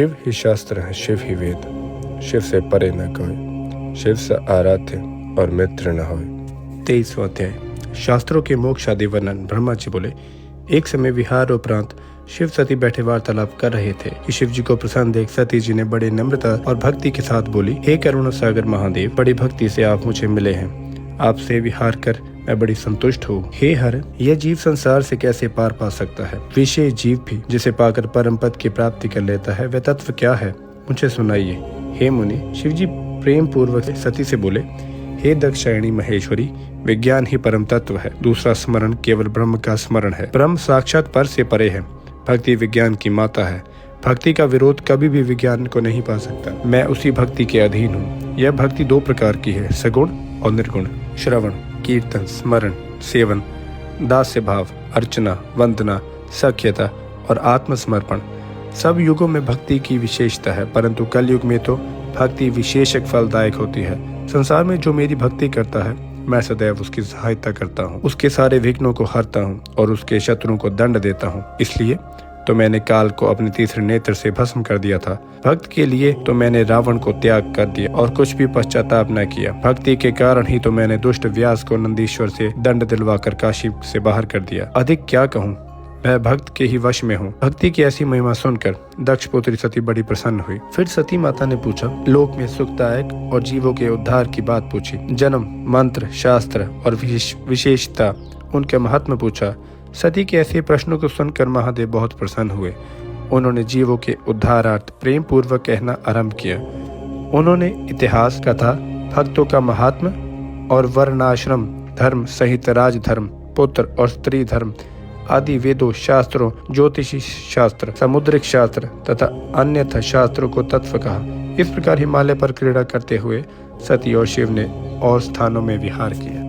शिव ही शास्त्र है, शिव ही वेद, शिव से परे न कोई, शिव से आराध्य और मित्र न होय। 23वां अध्याय। शास्त्रों के मोक्ष आदि वर्णन। ब्रह्मा जी बोले, एक समय विहार उपरांत शिव सती बैठे वार्तालाप कर रहे थे कि शिव जी को प्रसन्न देख सती जी ने बड़े नम्रता और भक्ति के साथ बोली, हे करुणा सागर महादेव, बड़ी भक्ति से आप मुझे मिले हैं। आपसे विहार कर मैं बड़ी संतुष्ट हूँ। हे हर, यह जीव संसार से कैसे पार पा सकता है? विशेष जीव भी जिसे पाकर परम पद की प्राप्ति कर लेता है, वह तत्व क्या है? मुझे सुनाइए। हे मुनि, शिव जी प्रेम पूर्वक सती से बोले, हे दक्षायणी महेश्वरी, विज्ञान ही परम तत्व है। दूसरा स्मरण केवल ब्रह्म का स्मरण है। ब्रह्म साक्षात पर से परे है। भक्ति विज्ञान की माता है। भक्ति का विरोध कभी भी विज्ञान को नहीं पा सकता। मैं उसी भक्ति के अधीन हूँ। यह भक्ति दो प्रकार की है, सगुण और निर्गुण। श्रवण, कीर्तन, स्मरण, सेवन, दास्य भाव, अर्चना, वंदना, सख्यता और आत्मसमर्पण सब युगों में भक्ति की विशेषता है, परंतु कलयुग में तो भक्ति विशेषक फलदायक होती है। संसार में जो मेरी भक्ति करता है, मैं सदैव उसकी सहायता करता हूँ, उसके सारे विघ्नों को हरता हूँ और उसके शत्रुओं को दंड देता हूँ। इसलिए तो मैंने काल को अपने तीसरे नेत्र से भस्म कर दिया था। भक्त के लिए तो मैंने रावण को त्याग कर दिया और कुछ भी पश्चाताप न किया। भक्ति के कारण ही तो मैंने दुष्ट व्यास को नंदीश्वर से दंड दिलवाकर काशी से बाहर कर दिया। अधिक क्या कहूँ, मैं भक्त के ही वश में हूँ। भक्ति की ऐसी महिमा सुनकर दक्ष पुत्री सती बड़ी प्रसन्न हुई। फिर सती माता ने पूछा, लोक में सुखदायक और जीवों के उद्धार की बात पूछी। जन्म, मंत्र, शास्त्र और विशेषता, उनके महात्मा पूछा। सती के ऐसे प्रश्नों को सुनकर महादेव बहुत प्रसन्न हुए। उन्होंने जीवों के उद्धारार्थ प्रेम पूर्वक कहना आरंभ किया। उन्होंने इतिहास, कथा, भक्तों का महात्मा और वर्णाश्रम धर्म सहित राजधर्म, पुत्र और स्त्री धर्म आदि वेदों, शास्त्रों, ज्योतिषी शास्त्र, समुद्रिक शास्त्र तथा अन्यथा शास्त्रों को तत्व कहा। इस प्रकार हिमालय पर क्रीड़ा करते हुए सती और शिव ने और स्थानों में विहार किया।